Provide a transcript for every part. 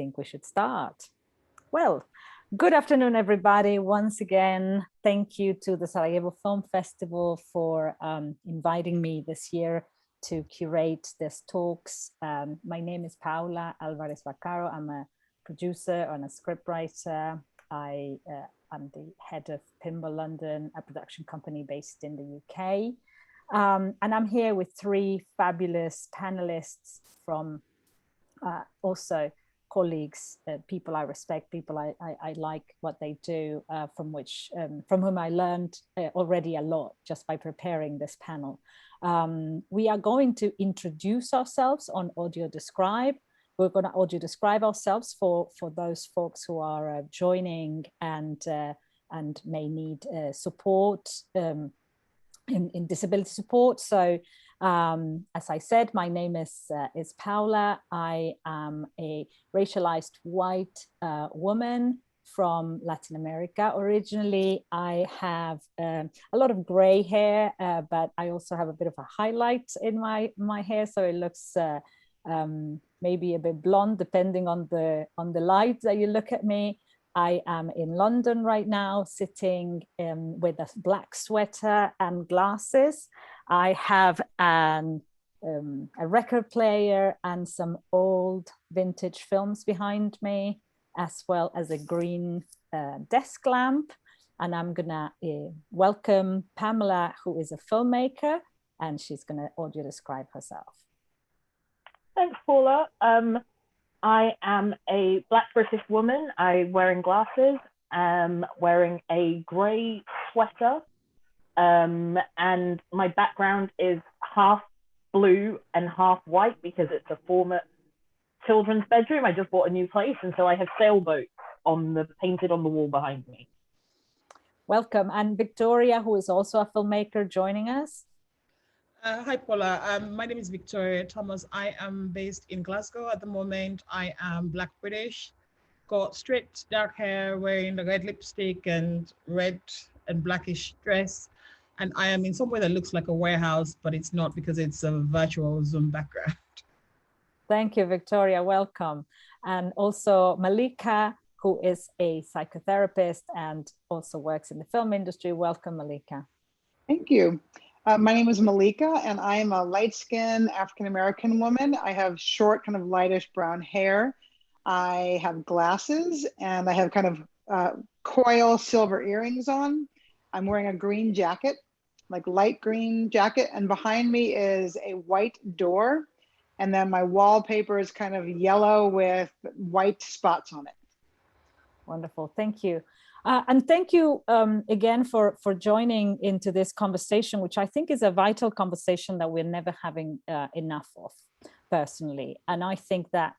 think we should start. Well, good afternoon, everybody. Once again, thank you to the Sarajevo Film Festival for inviting me this year to curate these talks. My name is Paula Alvarez Vaccaro. I'm a producer and a scriptwriter. I'm the head of Pinball London, a production company based in the UK. And I'm here with three fabulous panelists from also colleagues, people I respect, people I like what they do, from whom I learned already a lot just by preparing this panel. We are going to introduce ourselves on Audio Describe. We're going to audio describe ourselves for those folks who are joining and may need support in disability support. So as I said, my name is Paula. I am a racialized white woman from Latin America. Originally, I have a lot of gray hair, but I also have a bit of a highlight in my hair, so it looks maybe a bit blonde depending on the light that you look at me. I am in London right now, sitting with a black sweater and glasses. I have a record player and some old vintage films behind me, as well as a green desk lamp. And I'm gonna welcome Pamela, who is a filmmaker, and she's gonna audio describe herself. Thanks, Paula. I am a Black British woman. I'm wearing glasses, wearing a grey sweater, and my background is half blue and half white because it's a former children's bedroom. I just bought a new place, and so I have sailboats painted on the wall behind me. Welcome. And Victoria, who is also a filmmaker, joining us. Hi, Paula. My name is Victoria Thomas. I am based in Glasgow at the moment. I am Black British, got straight dark hair, wearing the red lipstick and red and blackish dress. And I am in somewhere that looks like a warehouse, but it's not because it's a virtual Zoom background. Thank you, Victoria. Welcome. And also Malikkah, who is a psychotherapist and also works in the film industry. Welcome, Malikkah. Thank you. My name is Malikkah, and I am a light-skinned African-American woman. I have short, kind of lightish brown hair. I have glasses, and I have kind of coil silver earrings on. I'm wearing a green jacket, like light green jacket, and behind me is a white door. And then my wallpaper is kind of yellow with white spots on it. Wonderful, thank you. And thank you again for joining into this conversation, which I think is a vital conversation that we're never having enough of, personally. And I think that,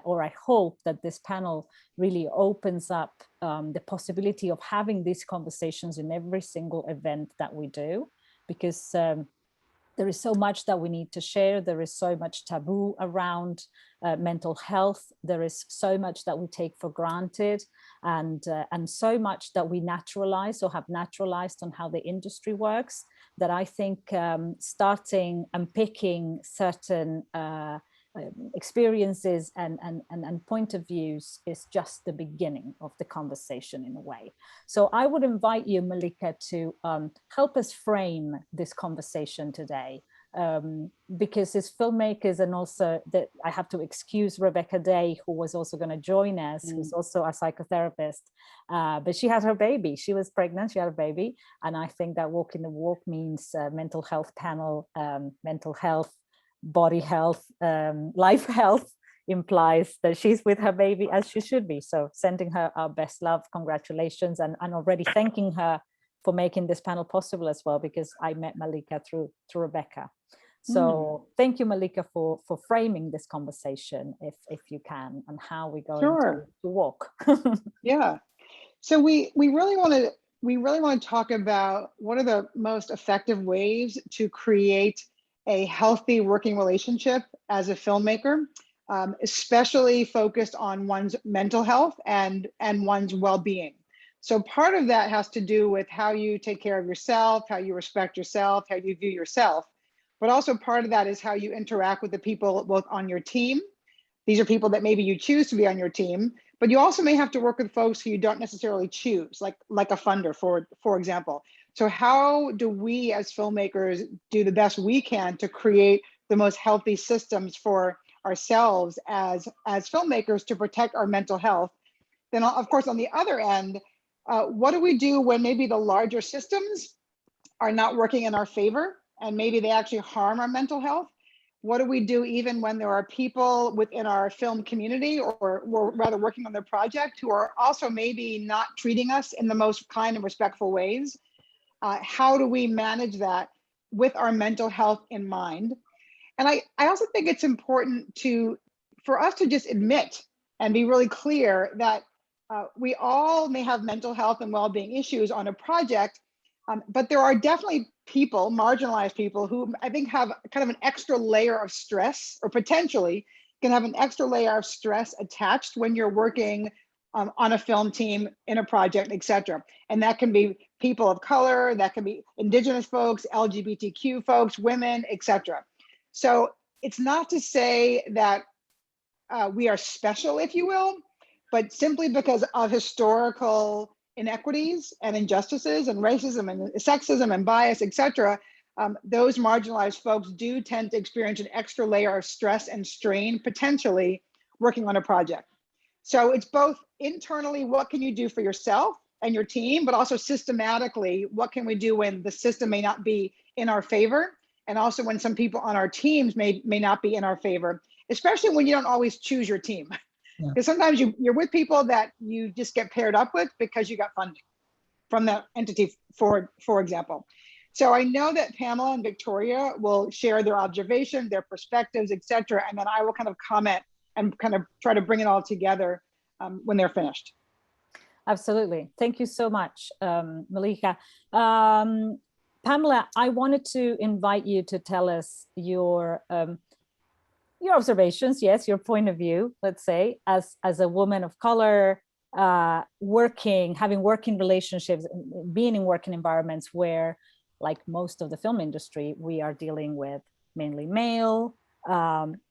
or I hope that this panel really opens up the possibility of having these conversations in every single event that we do, because there is so much that we need to share. There is so much taboo around mental health. There is so much that we take for granted, and so much that we naturalize or have naturalized on how the industry works, that I think starting and picking certain experiences and point of views is just the beginning of the conversation in a way. So I would invite you, Malikkah, to help us frame this conversation today, because as filmmakers, and also that I have to excuse Rebecca Day, who was also going to join us, who's also a psychotherapist, but she had her baby. She was pregnant, she had a baby, and I think that walking the walk means mental health panel, mental health, body health, life health implies that she's with her baby as she should be. So sending her our best love, congratulations, and already thanking her for making this panel possible as well, because I met Malikkah through Rebecca. So thank you, Malikkah, for framing this conversation, if you can, and how we're going to walk. Yeah. So we really want to talk about what are the most effective ways to create a healthy working relationship as a filmmaker, especially focused on one's mental health and one's well-being. So part of that has to do with how you take care of yourself, how you respect yourself, how you view yourself. But also part of that is how you interact with the people both on your team, These are people that maybe you choose to be on your team, but you also may have to work with folks who you don't necessarily choose, like a funder, for example. So how do we as filmmakers do the best we can to create the most healthy systems for ourselves as filmmakers to protect our mental health? Then, of course, on the other end, what do we do when maybe the larger systems are not working in our favor and maybe they actually harm our mental health? What do we do even when there are people within our film community, or rather working on their project, who are also maybe not treating us in the most kind and respectful ways? How do we manage that with our mental health in mind? And I also think it's important for us to just admit and be really clear that we all may have mental health and well-being issues on a project, but there are definitely people, marginalized people, who I think have kind of an extra layer of stress, or potentially can have an extra layer of stress attached when you're working on a film team, in a project, et cetera. And that can be people of color, that can be Indigenous folks, LGBTQ folks, women, et cetera. So it's not to say that we are special, if you will, but simply because of historical inequities and injustices and racism and sexism and bias, et cetera, those marginalized folks do tend to experience an extra layer of stress and strain, potentially, working on a project. So it's both internally, what can you do for yourself and your team, but also systematically, what can we do when the system may not be in our favor, and also when some people on our teams may not be in our favor, especially when you don't always choose your team. Because sometimes you're with people that you just get paired up with because you got funding from that entity, for example. So I know that Pamela and Victoria will share their observations, their perspectives, et cetera, and then I will kind of comment and kind of try to bring it all together when they're finished. Absolutely. Thank you so much, Malikkah. Pamela, I wanted to invite you to tell us your observations, yes, your point of view, let's say, as a woman of color, having working relationships, being in working environments where, like most of the film industry, we are dealing with mainly male,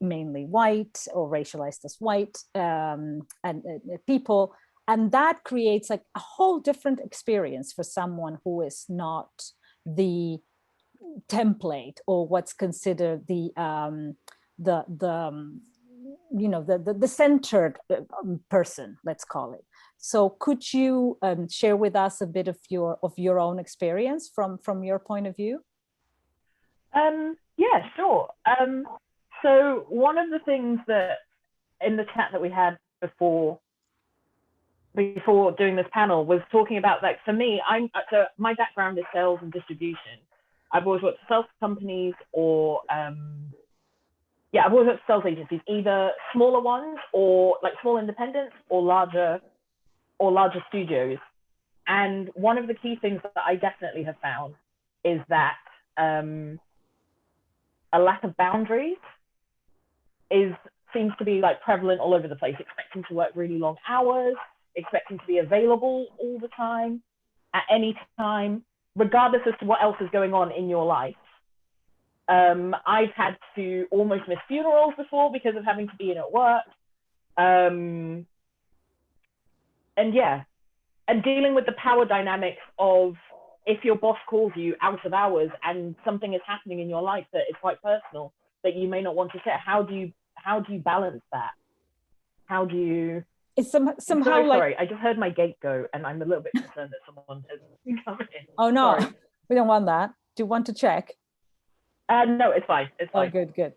mainly white or racialized as white and people. And that creates like a whole different experience for someone who is not the template or what's considered the centered person, let's call it. So could you share with us a bit of your own experience from your point of view? Yeah, sure. So one of the things that in the chat that we had before doing this panel was talking about, like, for me, so my background is sales and distribution. I've always worked for sales companies or I've always worked for sales agencies, either smaller ones or like small independents or larger studios. And one of the key things that I definitely have found is that a lack of boundaries seems to be like prevalent all over the place, expecting to work really long hours, expecting to be available all the time, at any time, regardless as to what else is going on in your life. I've had to almost miss funerals before because of having to be in at work. And dealing with the power dynamics of, if your boss calls you out of hours and something is happening in your life that is quite personal that you may not want to share, how do you balance that? How do you? It's somehow like. Sorry, I just heard my gate go, and I'm a little bit concerned that someone has come in. Oh no, sorry. We don't want that. Do you want to check? No, it's fine. It's fine. Oh, good.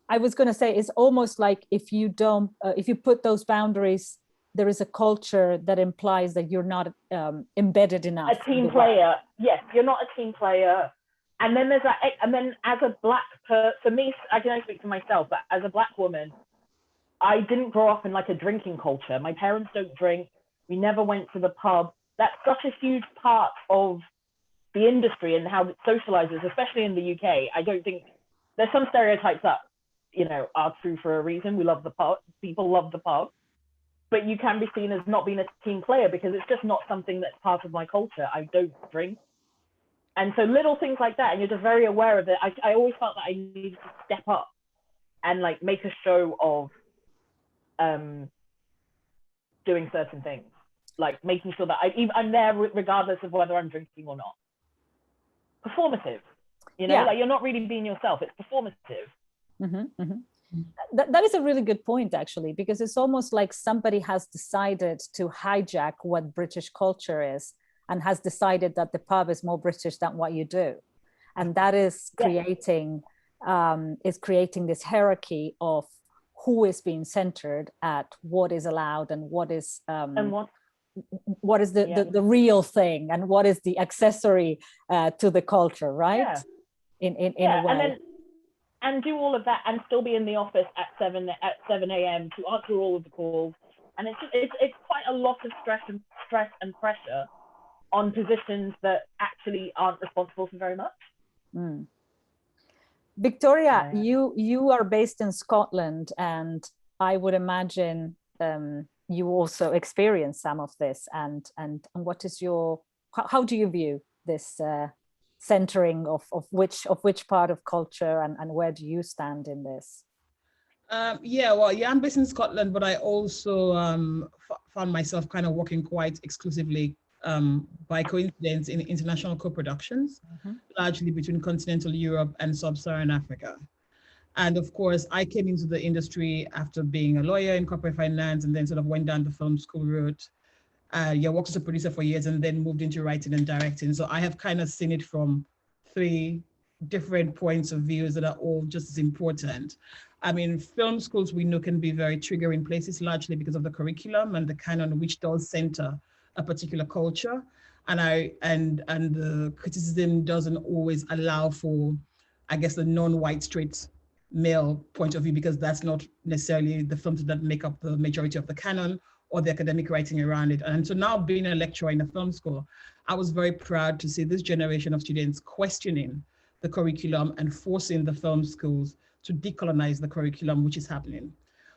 I was going to say, it's almost like if you don't, if you put those boundaries, there is a culture that implies that you're not embedded enough. A team player. Yes, you're not a team player. And then there's that, and then as a black person, for me, I can only speak for myself, but as a black woman, I didn't grow up in like a drinking culture. My parents don't drink. We never went to the pub. That's such a huge part of the industry and how it socializes, especially in the UK. I don't think there's some stereotypes that, are true for a reason. We love the pub. People love the pub. But you can be seen as not being a team player because it's just not something that's part of my culture. I don't drink. And so little things like that, and you're just very aware of it. I always felt that I needed to step up and like make a show of doing certain things, like making sure that I'm there regardless of whether I'm drinking or not. Performative, you know, like you're not really being yourself, it's performative. That is a really good point, actually, because it's almost like somebody has decided to hijack what British culture is and has decided that the pub is more British than what you do. And that is creating this hierarchy of who is being centered at what is allowed and what is what is the real thing and what is the accessory to the culture, right? In a way. And do all of that and still be in the office at 7 a.m. to answer all of the calls. And it's quite a lot of stress and pressure on positions that actually aren't responsible for very much. Victoria, you are based in Scotland, and I would imagine you also experience some of this. And what is how do you view this centering of which part of culture, and where do you stand in this? I'm based in Scotland, but I also found myself kind of working quite exclusively by coincidence in international co-productions, largely between continental Europe and sub-Saharan Africa. And of course, I came into the industry after being a lawyer in corporate finance, and then sort of went down the film school route. Worked as a producer for years and then moved into writing and directing. So I have kind of seen it from 3 different points of views that are all just as important. I mean, film schools we know can be very triggering places, largely because of the curriculum and the canon which does center a particular culture. And the criticism doesn't always allow for, I guess, the non-white straight male point of view, because that's not necessarily the films that make up the majority of the canon or the academic writing around it. And so now, being a lecturer in a film school, I was very proud to see this generation of students questioning the curriculum and forcing the film schools to decolonize the curriculum, which is happening.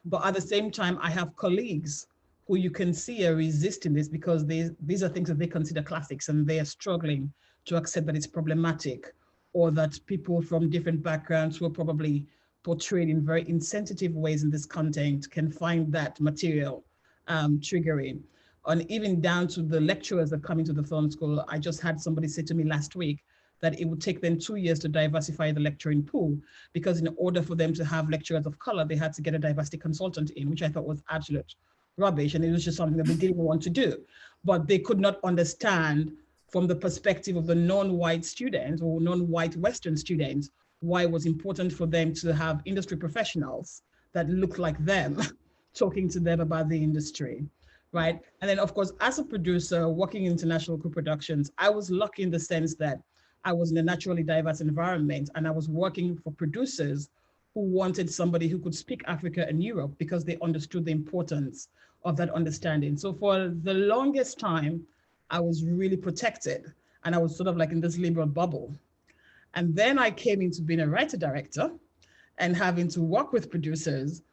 But at the same time, I have colleagues who you can see are resisting this because these are things that they consider classics, and they are struggling to accept that it's problematic, or that people from different backgrounds who are probably portrayed in very insensitive ways in this content can find that material triggering. And even down to the lecturers that come into the film school. I just had somebody say to me last week that it would take them 2 years to diversify the lecturing pool, because in order for them to have lecturers of color, they had to get a diversity consultant in, which I thought was absolute rubbish. And it was just something that we didn't want to do. But they could not understand from the perspective of the non-white students or non-white Western students why it was important for them to have industry professionals that looked like them talking to them about the industry, right? And then, of course, as a producer working in international co-productions, I was lucky in the sense that I was in a naturally diverse environment, and I was working for producers who wanted somebody who could speak Africa and Europe because they understood the importance of that understanding. So for the longest time, I was really protected, and I was sort of like in this liberal bubble. And then I came into being a writer-director and having to work with producers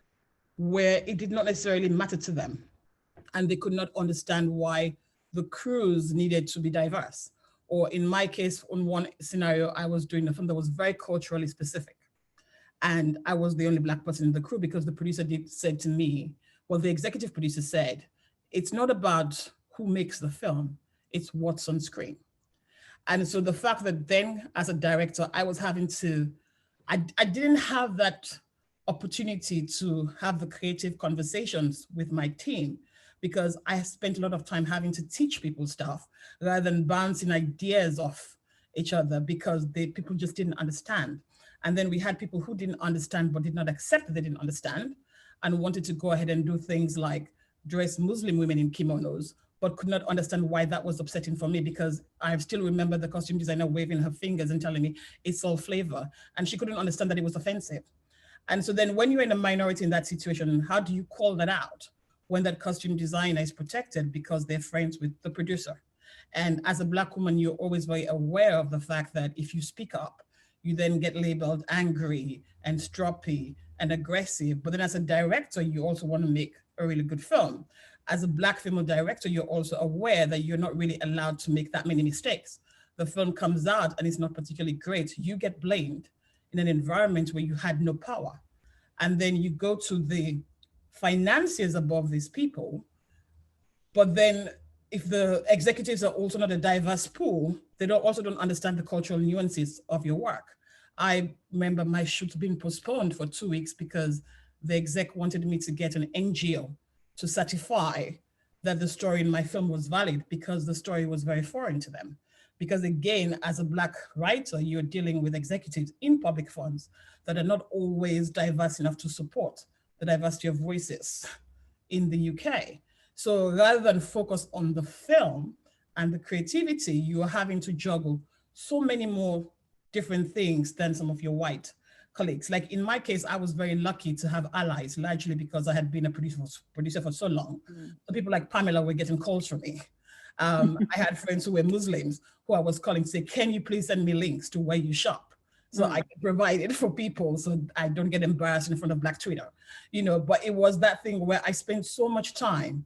where it did not necessarily matter to them, and they could not understand why the crews needed to be diverse. Or in my case, on one scenario, I was doing a film that was very culturally specific, and I was the only Black person in the crew because the producer said to me, well, the executive producer said, it's not about who makes the film, it's what's on screen. And so the fact that then as a director, I was having to, I didn't have that opportunity to have the creative conversations with my team, because I spent a lot of time having to teach people stuff rather than bouncing ideas off each other, because people just didn't understand. And then we had people who didn't understand but did not accept that they didn't understand, and wanted to go ahead and do things like dress Muslim women in kimonos, but could not understand why that was upsetting for me, because I still remember the costume designer waving her fingers and telling me it's all flavor, and she couldn't understand that it was offensive. And so then when you're in a minority in that situation, how do you call that out when that costume designer is protected because they're friends with the producer? And as a Black woman, you're always very aware of the fact that if you speak up, you then get labeled angry and stroppy and aggressive. But then as a director, you also want to make a really good film. As a Black female director, you're also aware that you're not really allowed to make that many mistakes. The film comes out and it's not particularly great. You get blamed in an environment where you had no power. And then you go to the financiers above these people. But then if the executives are also not a diverse pool, they also don't understand the cultural nuances of your work. I remember my shoot being postponed for 2 weeks because the exec wanted me to get an NGO to certify that the story in my film was valid, because the story was very foreign to them. Because again, as a Black writer, you're dealing with executives in public funds that are not always diverse enough to support the diversity of voices in the UK. So rather than focus on the film and the creativity, you are having to juggle so many more different things than some of your white colleagues. Like in my case, I was very lucky to have allies, largely because I had been a producer for so long. So people like Pamela were getting calls from me. I had friends who were Muslims who I was calling to say, can you please send me links to where you shop? So I can provide it for people so I don't get embarrassed in front of Black Twitter, you know. But it was that thing where I spent so much time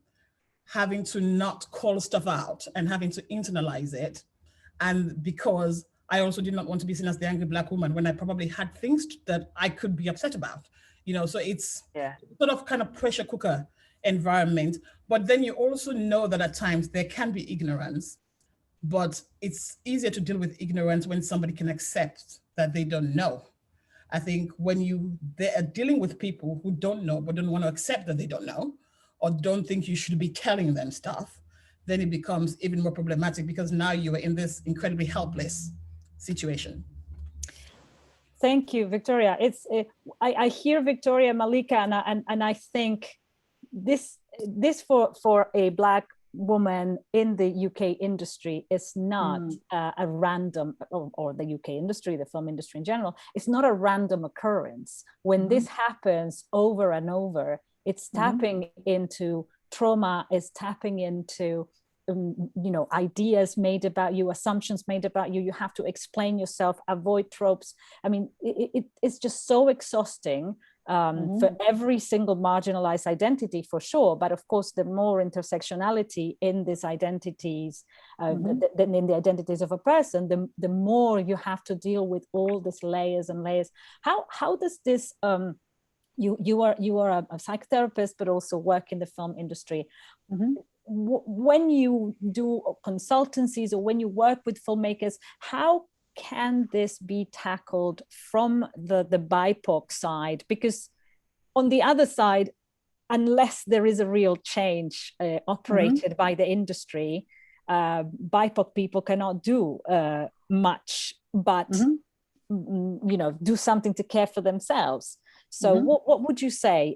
having to not call stuff out and having to internalize it. And because I also did not want to be seen as the angry Black woman when I probably had things that I could be upset about, you know. So it's sort of kind of pressure cooker environment. But then you also know that at times there can be ignorance, but it's easier to deal with ignorance when somebody can accept that they don't know. I think when they are dealing with people who don't know, but don't want to accept that they don't know, or don't think you should be telling them stuff, then it becomes even more problematic, because now you are in this incredibly helpless situation. Thank you, Victoria. I hear Victoria, Malikkah, and I think this for a Black woman in the UK industry is not a random, or the UK industry, the film industry in general, it's not a random occurrence. When this happens over and over, it's tapping into trauma, is tapping into ideas made about you, assumptions made about you. You have to explain yourself, avoid tropes. I mean, it's just so exhausting for every single marginalized identity, for sure. But of course, the more intersectionality in these identities, than in the identities of a person, the more you have to deal with all these layers and layers. How does this you are a psychotherapist, but also work in the film industry. When you do consultancies or when you work with filmmakers, how can this be tackled from the BIPOC side? Because on the other side, unless there is a real change operated by the industry, BIPOC people cannot do much, but do something to care for themselves. So what would you say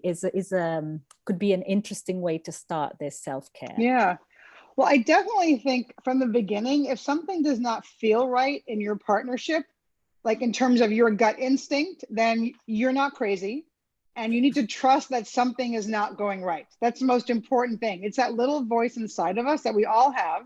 could be an interesting way to start this self-care? Yeah, well, I definitely think from the beginning, if something does not feel right in your partnership, like in terms of your gut instinct, then you're not crazy, and you need to trust that something is not going right. That's the most important thing. It's that little voice inside of us that we all have,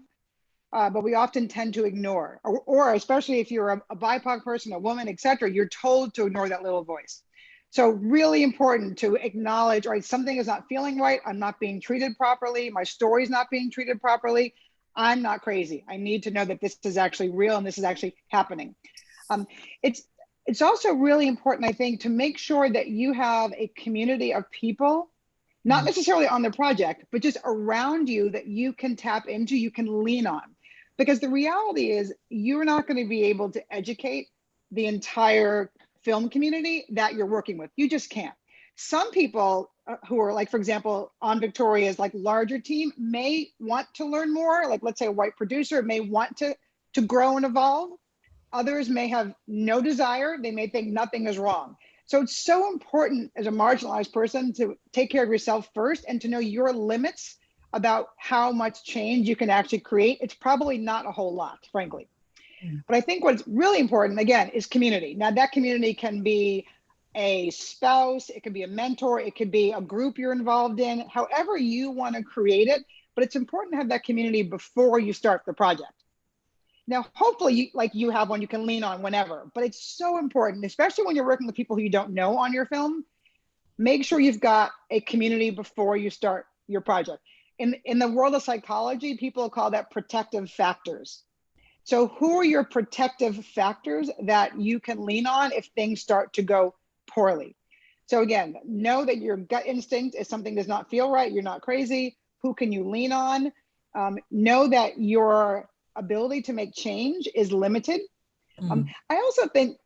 but we often tend to ignore, or especially if you're a BIPOC person, a woman, etc., you're told to ignore that little voice. So really important to acknowledge, all right, something is not feeling right. I'm not being treated properly. My story's not being treated properly. I'm not crazy. I need to know that this is actually real and this is actually happening. It's also really important, I think, to make sure that you have a community of people, not necessarily on the project, but just around you that you can tap into, you can lean on. Because the reality is you're not going to be able to educate the entire film community that you're working with. You just can't. Some people who are, like, for example, on Victoria's like larger team may want to learn more. Like, let's say a white producer may want to grow and evolve. Others may have no desire. They may think nothing is wrong. So it's so important as a marginalized person to take care of yourself first and to know your limits about how much change you can actually create. It's probably not a whole lot, frankly. But I think what's really important, again, is community. Now, that community can be a spouse, it can be a mentor, it could be a group you're involved in, however you want to create it. But it's important to have that community before you start the project. Now, hopefully, you have one you can lean on whenever. But it's so important, especially when you're working with people who you don't know on your film. Make sure you've got a community before you start your project. In the world of psychology, people call that protective factors. So who are your protective factors that you can lean on if things start to go poorly? So again, know that your gut instinct is something does not feel right. You're not crazy. Who can you lean on? Know that your ability to make change is limited. I also think,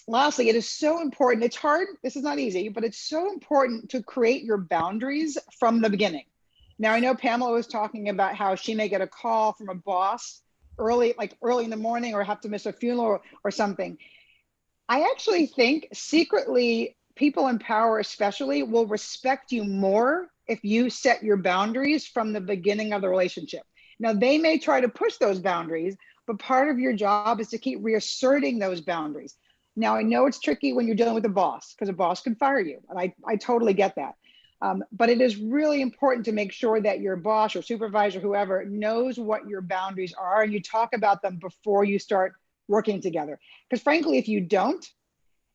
lastly, it is so important. It's hard. This is not easy, but it's so important to create your boundaries from the beginning. Now, I know Pamela was talking about how she may get a call from a boss early in the morning, or have to miss a funeral or something. I actually think secretly, people in power especially will respect you more if you set your boundaries from the beginning of the relationship. Now, they may try to push those boundaries, but part of your job is to keep reasserting those boundaries. Now, I know it's tricky when you're dealing with a boss, because a boss can fire you, and I totally get that. But it is really important to make sure that your boss or supervisor, whoever, knows what your boundaries are, and you talk about them before you start working together. Because frankly, if you don't,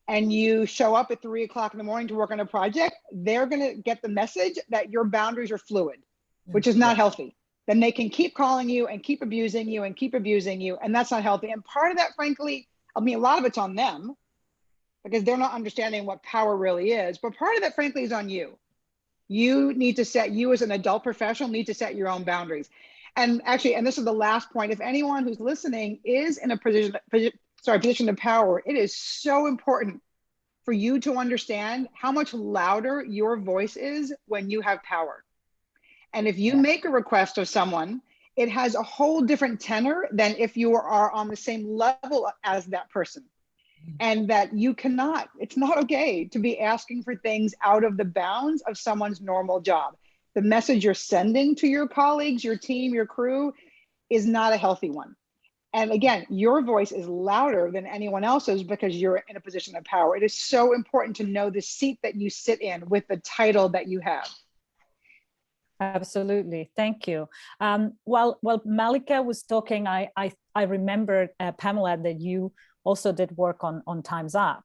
and you show up at 3 o'clock in the morning to work on a project, they're going to get the message that your boundaries are fluid, which is not healthy. Then they can keep calling you and keep abusing you and keep abusing you, and that's not healthy. And part of that, frankly, I mean, a lot of it's on them, because they're not understanding what power really is. But part of that, frankly, is on you. You need to set, you as an adult professional need to set your own boundaries. And actually, and this is the last point, if anyone who's listening is in a position of power, it is so important for you to understand how much louder your voice is when you have power. And if you make a request of someone, it has a whole different tenor than if you are on the same level as that person. And that you cannot, it's not okay to be asking for things out of the bounds of someone's normal job. The message you're sending to your colleagues, your team, your crew is not a healthy one. And again, your voice is louder than anyone else's because you're in a position of power. It is so important to know the seat that you sit in with the title that you have. Absolutely, thank you. While Malikkah was talking, I remembered, Pamela, that you also did work on Time's Up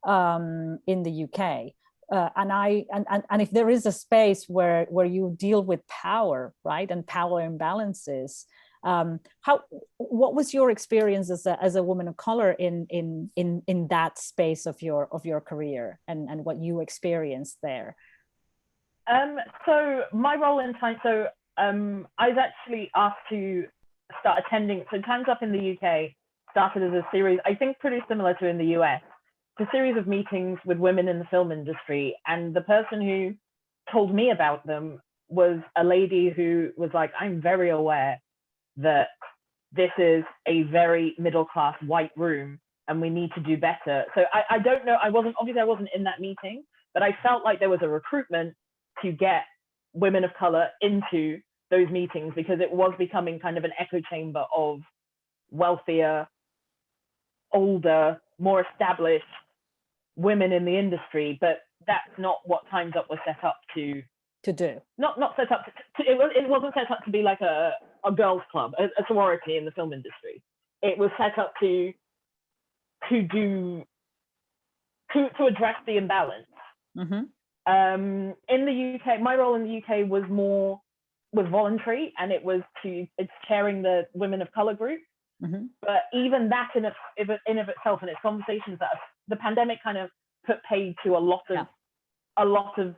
in the UK, and if there is a space where you deal with power, right, and power imbalances, what was your experience as a woman of color in that space of your career, and what you experienced there? So my role in Time, I was actually asked to start attending. So Time's Up in the UK started as a series, I think pretty similar to in the US, a series of meetings with women in the film industry. And the person who told me about them was a lady who was like, I'm very aware that this is a very middle-class white room and we need to do better. So I don't know, I wasn't in that meeting, but I felt like there was a recruitment to get women of color into those meetings, because it was becoming kind of an echo chamber of wealthier, older, more established women in the industry. But that's not what Time's Up was set up to do. Not set up it wasn't set up to be like a girls' club, a sorority in the film industry. It was set up to address the imbalance. Mm-hmm. In the UK, my role in the UK was voluntary, and it's chairing the Women of Color group. Mm-hmm. But even that in of itself, and its conversations that the pandemic kind of put paid to a lot of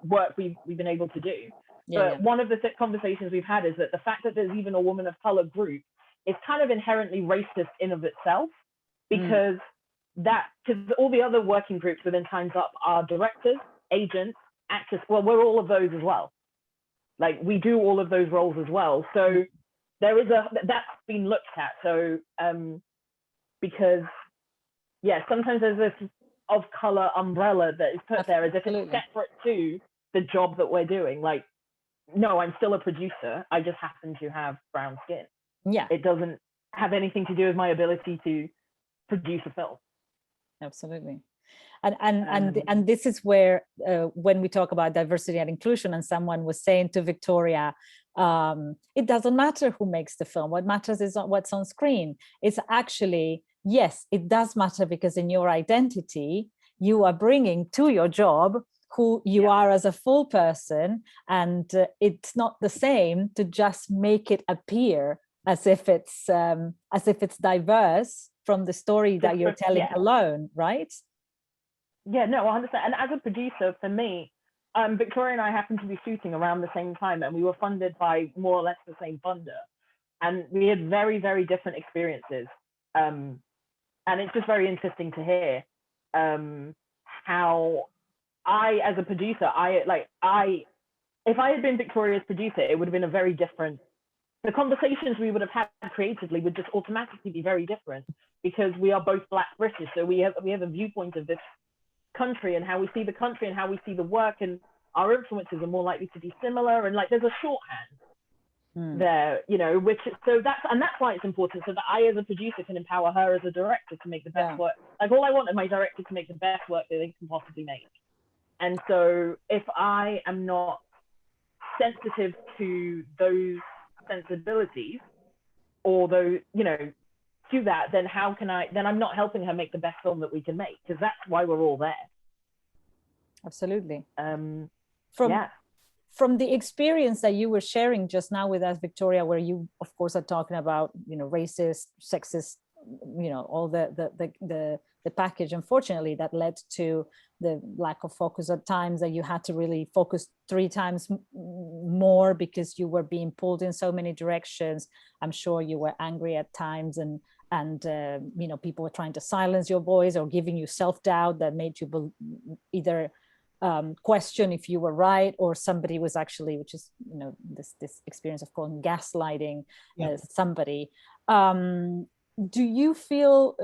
work we've been able to do. But one of the conversations we've had is that the fact that there's even a Woman of Color group is kind of inherently racist in of itself, because all the other working groups within Time's Up are directors, agents, actors. Well, we're all of those as well. Like, we do all of those roles as well. So there is that's been looked at. So because sometimes there's this of color umbrella that is put there as if it's separate to the job that we're doing. Like, no, I'm still a producer. I just happen to have brown skin. Yeah. It doesn't have anything to do with my ability to produce a film. Absolutely. And this is where when we talk about diversity and inclusion, and someone was saying to Victoria, it doesn't matter who makes the film. What matters is what's on screen. It's actually, yes, it does matter, because in your identity, you are bringing to your job who you are as a full person, and it's not the same to just make it appear as if it's diverse from the story that you're telling alone, right? Yeah, no, 100%. And as a producer, for me, Victoria and I happened to be shooting around the same time, and we were funded by more or less the same funder. And we had very, very different experiences. And it's just very interesting to hear how I, as a producer, if I had been Victoria's producer, it would have been a very different, the conversations we would have had creatively would just automatically be very different, because we are both Black British. So we have a viewpoint of this country and how we see the country and how we see the work, and our influences are more likely to be similar. And like, there's a shorthand there, you know, that's why it's important, so that I, as a producer, can empower her as a director to make the best work. Like, all I want is my director to make the best work that they can possibly make. And so if I am not sensitive to those sensibilities, or those, you know, to that, then I'm not helping her make the best film that we can make, because that's why we're all there. Absolutely. From the experience that you were sharing just now with us, Victoria, where you, of course, are talking about, you know, racist, sexist, you know, all the package, unfortunately, that led to the lack of focus at times, that you had to really focus 3 times more because you were being pulled in so many directions. I'm sure you were angry at times, and you know, people were trying to silence your voice or giving you self-doubt that made you either question if you were right, or somebody was actually, which is, you know, this experience of calling gaslighting somebody. Do you feel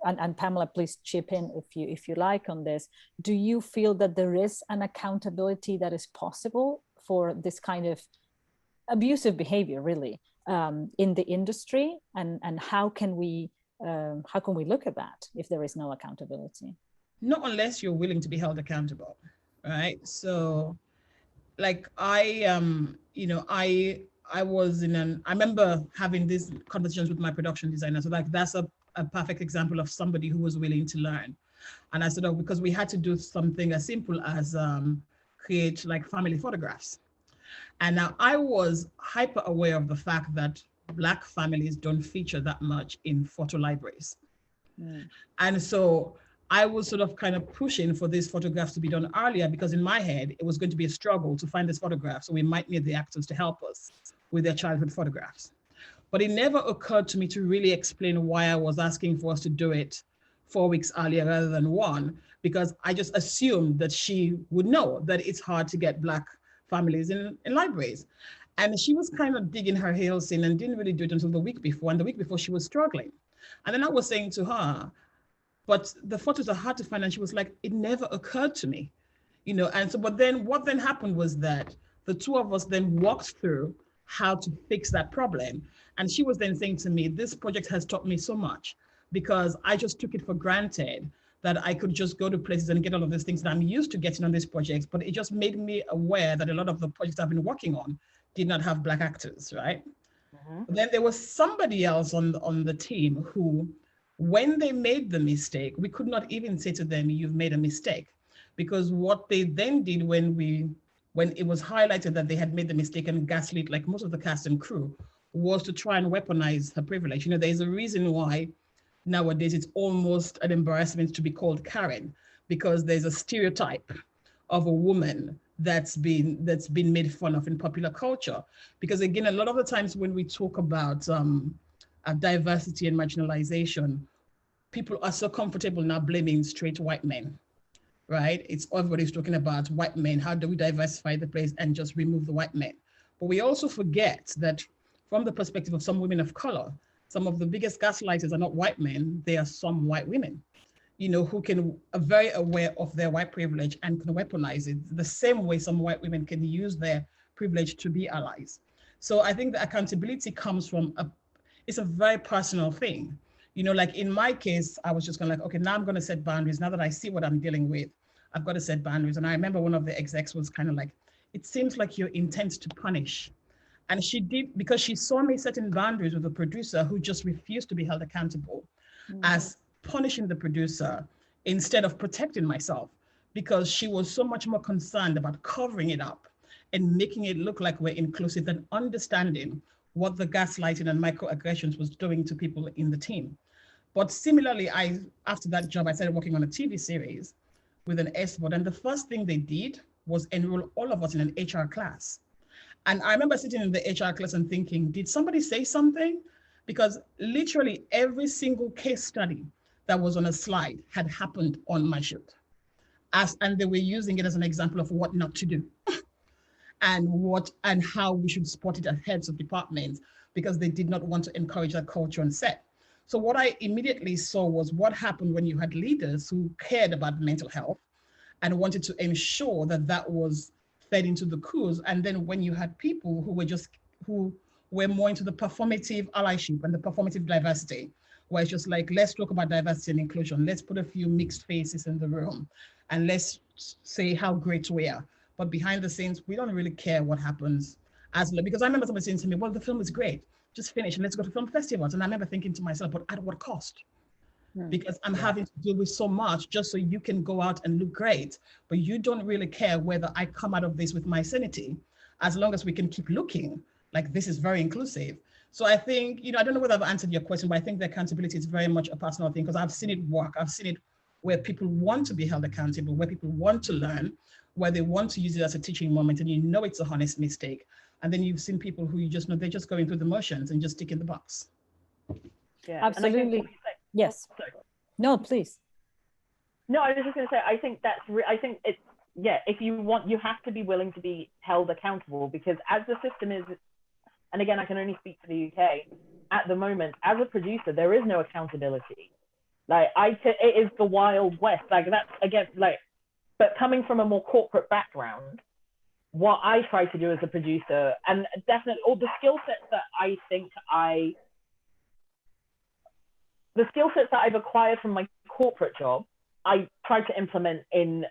and Pamela, please chip in if you like on this. Do you feel that there is an accountability that is possible for this kind of abusive behavior, really, in the industry, and how can we look at that if there is no accountability? Not unless you're willing to be held accountable, right? So, like, I remember having these conversations with my production designer. So, like, that's a perfect example of somebody who was willing to learn. And I said, oh, because we had to do something as simple as create like family photographs. And now I was hyper aware of the fact that Black families don't feature that much in photo libraries. And so I was sort of kind of pushing for these photographs to be done earlier, because in my head, it was going to be a struggle to find this photograph. So we might need the actors to help us with their childhood photographs. But it never occurred to me to really explain why I was asking for us to do it 4 weeks earlier rather than 1, because I just assumed that she would know that it's hard to get Black families in libraries. And she was kind of digging her heels in and didn't really do it until the week before. And the week before, she was struggling. And then I was saying to her, but the photos are hard to find. And she was like, it never occurred to me, you know. And so, but then what then happened was that the 2 of us then walked through how to fix that problem. And she was then saying to me, this project has taught me so much, because I just took it for granted that I could just go to places and get all of these things that I'm used to getting on these projects. But it just made me aware that a lot of the projects I've been working on did not have Black actors, right? Then there was somebody else on the team who, when they made the mistake, we could not even say to them, you've made a mistake. Because what they then did when it was highlighted that they had made the mistake and gaslit like most of the cast and crew, was to try and weaponize her privilege. You know, there's a reason why nowadays it's almost an embarrassment to be called Karen, because there's a stereotype of a woman that's been made fun of in popular culture. Because again, a lot of the times when we talk about diversity and marginalization, people are so comfortable now blaming straight white men, right? It's everybody's talking about white men. How do we diversify the place and just remove the white men? But we also forget that from the perspective of some women of color, some of the biggest gaslighters are not white men, they are some white women, you know, who are very aware of their white privilege and can weaponize it the same way some white women can use their privilege to be allies. So I think the accountability comes from it's a very personal thing. You know, like in my case, I was just going like, okay, now I'm going to set boundaries. Now that I see what I'm dealing with, I've got to set boundaries. And I remember one of the execs was kind of like, it seems like you're intent to punish. And she did, because she saw me setting boundaries with a producer who just refused to be held accountable, as punishing the producer instead of protecting myself, because she was so much more concerned about covering it up and making it look like we're inclusive than understanding what the gaslighting and microaggressions was doing to people in the team. But similarly, after that job, I started working on a TV series with an S-board. And the first thing they did was enroll all of us in an HR class. And I remember sitting in the HR class and thinking, did somebody say something? Because literally every single case study that was on a slide had happened on my shoot. And they were using it as an example of what not to do and how we should support it as heads of departments, because they did not want to encourage that culture on set. So what I immediately saw was what happened when you had leaders who cared about mental health and wanted to ensure that that was fed into the crews. And then when you had people who were more into the performative allyship and the performative diversity, where it's just like, let's talk about diversity and inclusion. Let's put a few mixed faces in the room and let's say how great we are. But behind the scenes, we don't really care what happens because I remember somebody saying to me, well, the film is great, just finish and let's go to film festivals. And I remember thinking to myself, but at what cost? Because I'm having to deal with so much just so you can go out and look great, but you don't really care whether I come out of this with my sanity, as long as we can keep looking like this is very inclusive. So I think, I don't know whether I've answered your question, but I think the accountability is very much a personal thing, because I've seen it work. I've seen it where people want to be held accountable, where people want to learn, where they want to use it as a teaching moment, and it's a honest mistake. And then you've seen people who you just know they're just going through the motions and just ticking the box. Yeah, absolutely. Yes. No, please. No, I was just going to say, I think it's, if you want, you have to be willing to be held accountable, because as the system is, and again, I can only speak for the UK, at the moment, as a producer, there is no accountability. Like, it is the Wild West. Like, that's, again, but coming from a more corporate background, what I try to do as a producer, and definitely all the skill sets that I've acquired from my corporate job, I try to implement in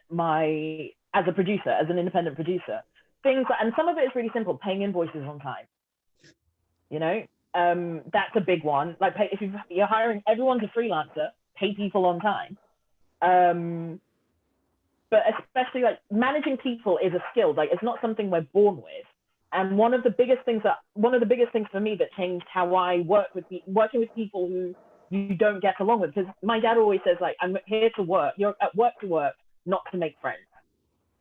as a producer, as an independent producer. And some of it is really simple, paying invoices on time. That's a big one. Like, if you're hiring, everyone's a freelancer, pay people on time. But especially managing people is a skill. Like, it's not something we're born with. And one of the biggest things for me that changed how I working with people who you don't get along with, because my dad always says, I'm here to work. You're at work to work, not to make friends.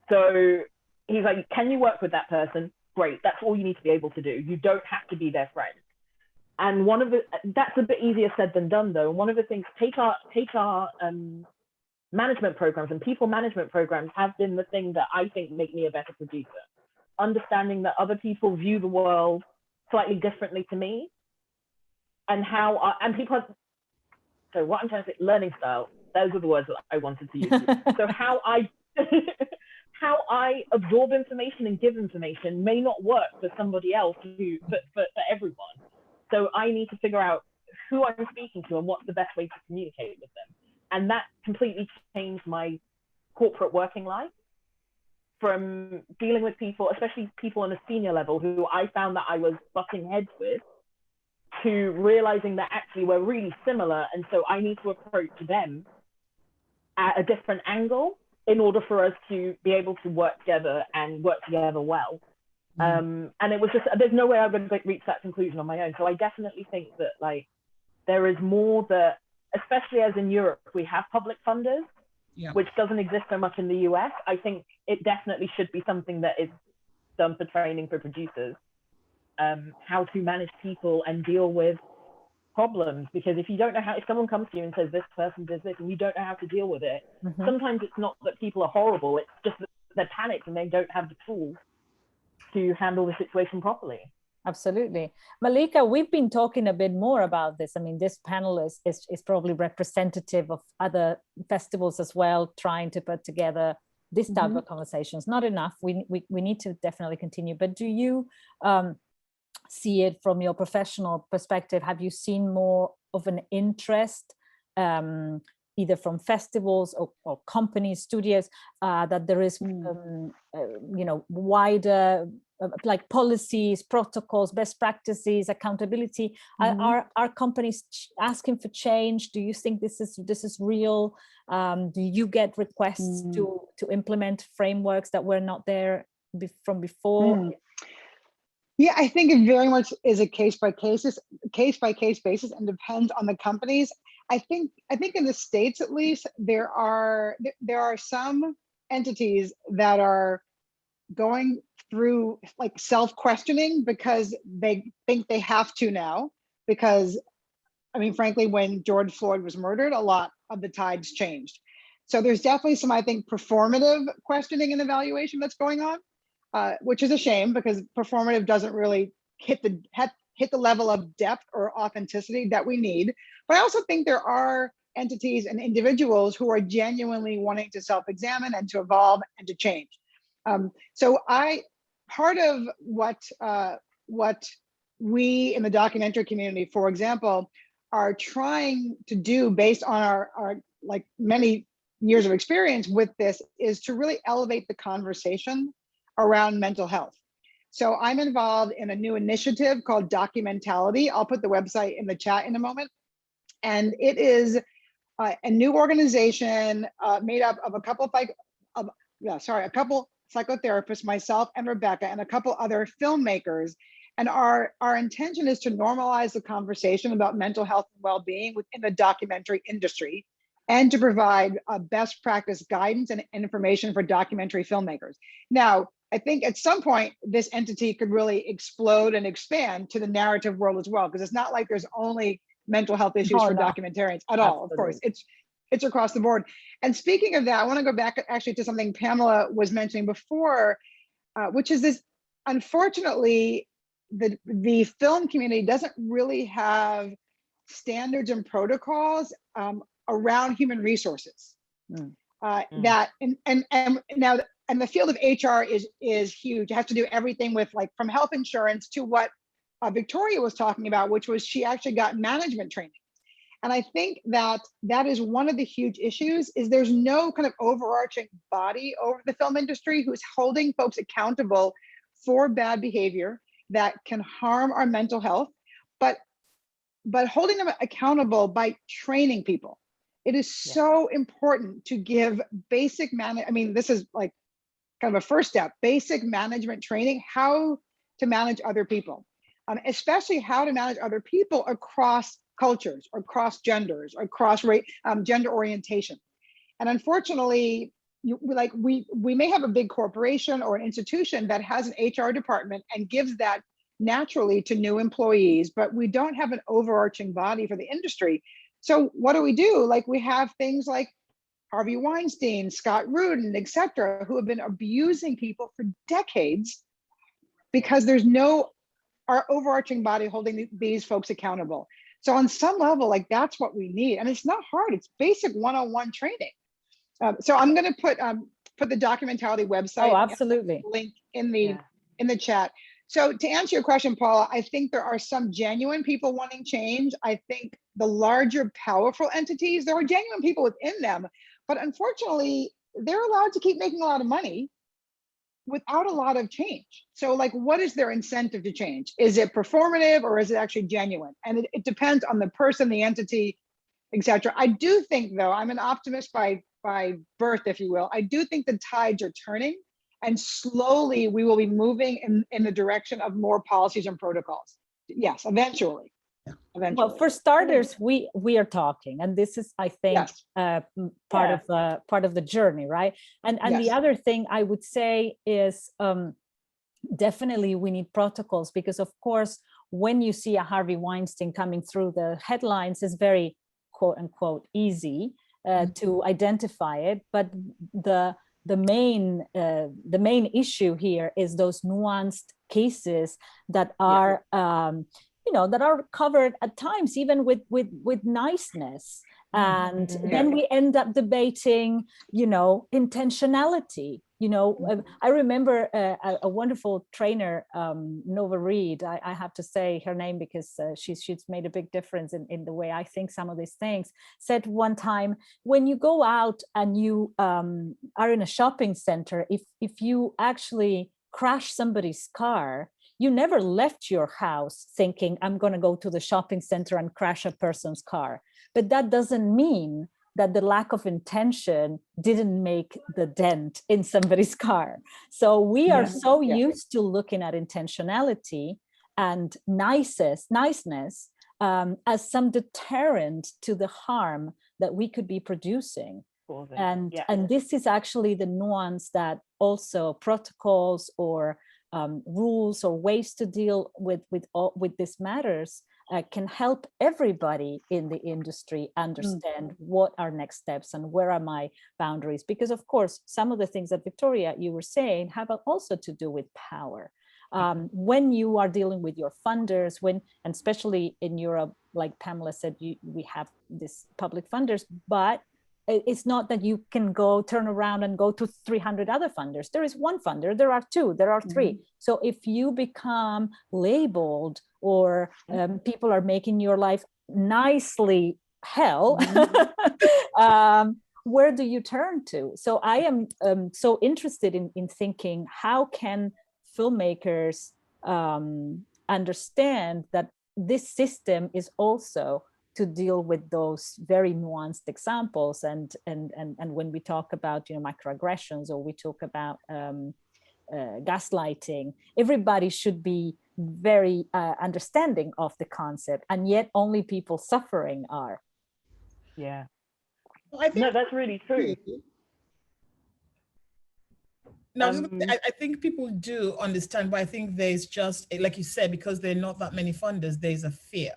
So he's like, can you work with that person? Great. That's all you need to be able to do. You don't have to be their friend. And that's a bit easier said than done, though. One of the things, HR management programs and people management programs have been the thing that I think make me a better producer. Understanding that other people view the world slightly differently to me, and so what I'm trying to say, learning style, those are the words that I wanted to use. So how I absorb information and give information may not work for somebody else, for everyone. So I need to figure out who I'm speaking to and what's the best way to communicate with them. And that completely changed my corporate working life, from dealing with people, especially people on a senior level who I found that I was butting heads with, to realizing that actually we're really similar. And so I need to approach them at a different angle in order for us to be able to work together and work together well. And it was just, there's no way I would reach that conclusion on my own. So I definitely think that there is more that, especially as in Europe, we have public funders, which doesn't exist so much in the US. I think it definitely should be something that is done for training for producers, how to manage people and deal with problems. Because if you don't know if someone comes to you and says, this person does this, and you don't know how to deal with it, sometimes it's not that people are horrible, it's just that they're panicked and they don't have the tools to handle the situation properly. Absolutely. Malikkah, we've been talking a bit more about this. I mean, this panel is probably representative of other festivals as well, trying to put together this type of conversations. Not enough. We need to definitely continue. But do you see it from your professional perspective? Have you seen more of an interest, either from festivals or companies, studios, that there is, wider policies, protocols, best practices, accountability? Are companies asking for change? Do you think this is real? Do you get requests to implement frameworks that were not there from before? Yeah, I think it very much is a case by case basis and depends on the companies. I think in the States, at least, there are some entities that are going through like self-questioning because they think they have to now, because I mean, frankly, when George Floyd was murdered, a lot of the tides changed. So there's definitely some, I think, performative questioning and evaluation that's going on, which is a shame because performative doesn't really hit the level of depth or authenticity that we need. But I also think there are entities and individuals who are genuinely wanting to self-examine and to evolve and to change. So part of what we in the documentary community, for example, are trying to do based on our like many years of experience with this is to really elevate the conversation around mental health. So I'm involved in a new initiative called Documentality. I'll put the website in the chat in a moment. And it is a new organization made up of a couple psychotherapists, myself and Rebecca, and a couple other filmmakers. And our intention is to normalize the conversation about mental health and well-being within the documentary industry, and to provide best practice guidance and information for documentary filmmakers. Now, I think at some point, this entity could really explode and expand to the narrative world as well, because it's not like there's only mental health issues for documentarians at all. Of course, it's across the board. And speaking of that, I want to go back actually to something Pamela was mentioning before, which is this, unfortunately, the film community doesn't really have standards and protocols around human resources. That and now, and the field of HR is huge. You have to do everything with, like, from health insurance to what Victoria was talking about, which was she actually got management training. And I think that is one of the huge issues, is there's no kind of overarching body over the film industry who's holding folks accountable for bad behavior that can harm our mental health, but holding them accountable by training people. It is so important to give basic I mean, this is like kind of a first step, basic management training, how to manage other people, especially how to manage other people across cultures, or across genders, or across gender orientation. And unfortunately, we may have a big corporation or an institution that has an HR department and gives that naturally to new employees, but we don't have an overarching body for the industry. So what do? Like, we have things like Harvey Weinstein, Scott Rudin, et cetera, who have been abusing people for decades because there's no overarching body holding these folks accountable. So on some level, like, that's what we need. And it's not hard, it's basic one-on-one training. So I'm gonna put the documentality website absolutely link in the chat. So to answer your question, Paula, I think there are some genuine people wanting change. I think the larger, powerful entities, there are genuine people within them, but unfortunately, they're allowed to keep making a lot of money without a lot of change. So, like, what is their incentive to change? Is it performative, or is it actually genuine? And it depends on the person, the entity, etc. I do think, though, I'm an optimist by birth, if you will. I do think the tides are turning, and slowly we will be moving in the direction of more policies and protocols. Yes, eventually. Well, for starters, we are talking, and this is, I think, part of the journey, right? And the other thing I would say is definitely we need protocols, because of course, when you see a Harvey Weinstein coming through the headlines, it's very quote unquote easy to identify it, but the main issue here is those nuanced cases that are that are covered at times even with niceness, and then we end up debating intentionality. I remember a wonderful trainer, Nova Reed. I have to say her name because she's made a big difference in the way I think some of these things. Said one time, when you go out and you are in a shopping center, if you actually crash somebody's car, you never left your house thinking, I'm going to go to the shopping center and crash a person's car. But that doesn't mean that the lack of intention didn't make the dent in somebody's car. So we are used to looking at intentionality and niceness as some deterrent to the harm that we could be producing. And this is actually the nuance that also protocols or rules or ways to deal with these matters can help everybody in the industry understand what are next steps and where are my boundaries. Because of course, some of the things that Victoria, you were saying, have also to do with power. When you are dealing with your funders, and especially in Europe, like Pamela said, we have this public funders, but it's not that you can turn around and go to 300 other funders. There is one funder, there are two, there are three. So if you become labeled or people are making your life nicely hell, where do you turn to? So I am so interested in thinking, how can filmmakers understand that this system is also to deal with those very nuanced examples, and when we talk about microaggressions, or we talk about gaslighting, everybody should be very understanding of the concept, and yet only people suffering are. Yeah, I think no, that's really true. Now, I think people do understand, but I think there's just, like you said, because there are not that many funders, there's a fear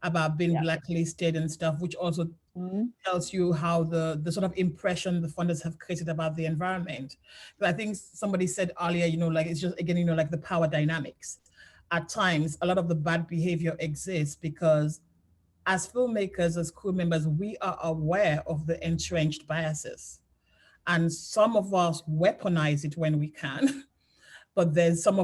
about being blacklisted and stuff, which also tells you how the sort of impression the funders have created about the environment. But I think somebody said earlier, like it's just, again, like the power dynamics. At times, a lot of the bad behavior exists because as filmmakers, as crew members, we are aware of the entrenched biases. And some of us weaponize it when we can. But then some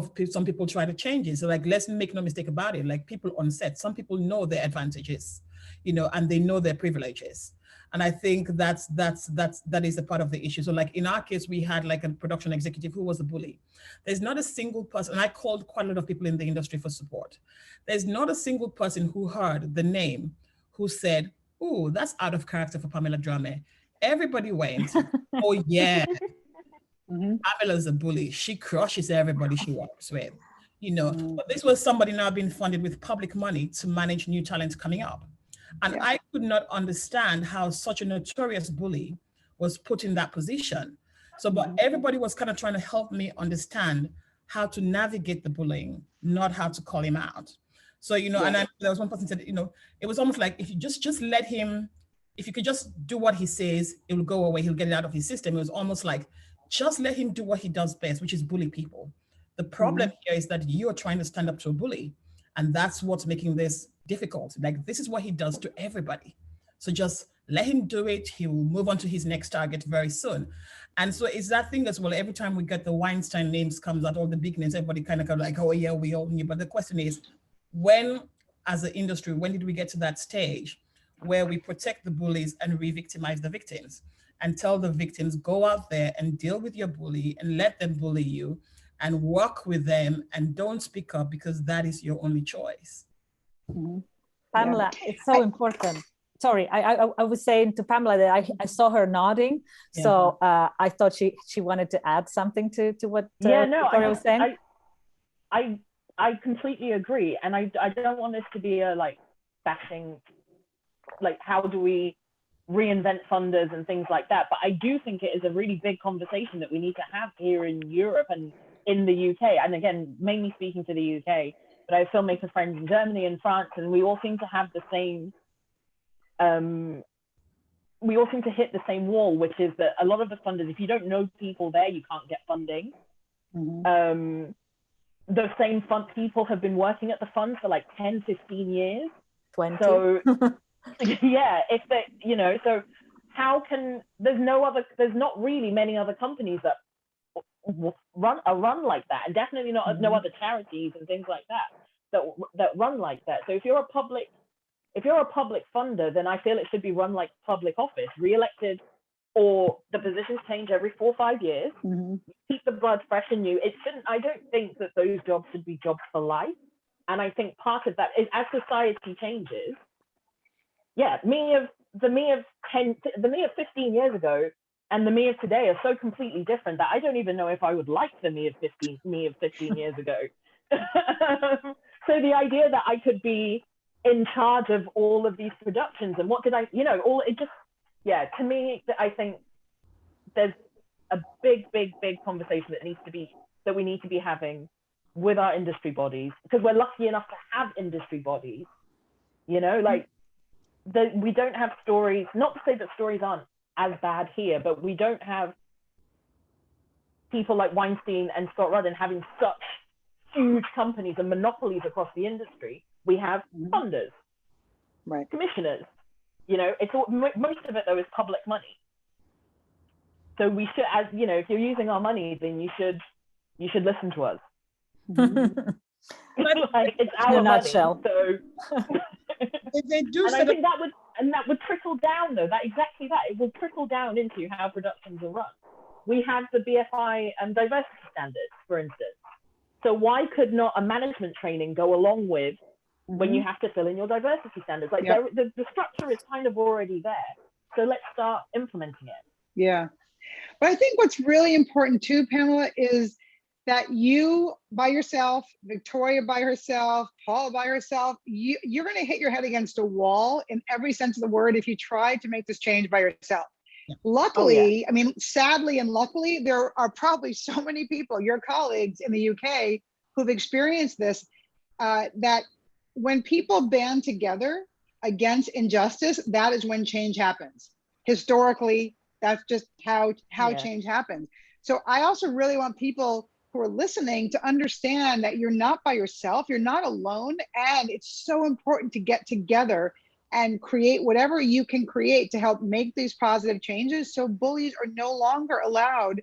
people try to change it. So like, let's make no mistake about it. Like people on set, some people know their advantages, and they know their privileges. And I think that is a part of the issue. So like in our case, we had like a production executive who was a bully. There's not a single person, and I called quite a lot of people in the industry for support. There's not a single person who heard the name who said, "Oh, that's out of character for Pamela Drameh." Everybody went, "Oh yeah. Pamela's a bully. She crushes everybody she works with," But this was somebody now being funded with public money to manage new talent coming up. And I could not understand how such a notorious bully was put in that position. So, but everybody was kind of trying to help me understand how to navigate the bullying, not how to call him out. So, and there was one person said, it was almost like if you just let him, if you could just do what he says, it will go away. He'll get it out of his system. It was almost like, just let him do what he does best, which is bully people. The problem here is that you're trying to stand up to a bully, and that's what's making this difficult. Like, this is what he does to everybody. So just let him do it. He will move on to his next target very soon. And so it's that thing as well. Every time we get the Weinstein names comes out, all the big names, everybody kind of like, oh yeah, we all knew. But the question is, when, as an industry, when did we get to that stage where we protect the bullies and re-victimize the victims and tell the victims, go out there and deal with your bully and let them bully you and work with them and don't speak up because that is your only choice. Pamela, it's so important. Sorry, I was saying to Pamela that I saw her nodding, so I thought she wanted to add something to what Victoria was saying. I completely agree, and I don't want this to be a bashing, how do we reinvent funders and things like that, but I do think it is a really big conversation that we need to have here in Europe and in the UK, and again, mainly speaking to the UK, but I have filmmaker friends in Germany and France, and we all seem to have the same, we all seem to hit the same wall, which is that a lot of the funders, if you don't know people there, you can't get funding. The same fund people have been working at the fund for 10, 15 years. 20. So yeah, if they, so how can, there's not really many other companies that run like that, and definitely not no other charities and things like that run like that. So if you're a public funder, then I feel it should be run like public office, re-elected, or the positions change every 4 or 5 years. Keep the blood fresh and new. It shouldn't. I don't think that those jobs should be jobs for life. And I think part of that is, as society changes, the me of 15 years ago and the me of today are so completely different that I don't even know if I would like the me of 15 years ago. So the idea that I could be in charge of all of these productions, and what did I, all it just, yeah, to me, I think there's a big conversation that we need to be having with our industry bodies, because we're lucky enough to have industry bodies, like we don't have stories, not to say that stories aren't as bad here, but we don't have people like Weinstein and Scott Rudin having such huge companies and monopolies across the industry. We have funders, right, commissioners, it's all, most of it though is public money. So we should, as if you're using our money, then you should listen to us. Like, it's our money. So if they do, and I think that would trickle down though. It will trickle down into how productions are run. We have the BFI and diversity standards, for instance. So why could not a management training go along with when you have to fill in your diversity standards? Like the structure is kind of already there. So let's start implementing it. Yeah. But I think what's really important too, Pamela, is that you by yourself, Victoria by herself, Paula by herself, you're going to hit your head against a wall in every sense of the word if you try to make this change by yourself. Yeah. Luckily, I mean, sadly and luckily, there are probably so many people, your colleagues in the UK, who've experienced this, that when people band together against injustice, that is when change happens. Historically, that's just how change happens. So I also really want people who are listening to understand that you're not by yourself, you're not alone, and it's so important to get together and create whatever you can create to help make these positive changes so bullies are no longer allowed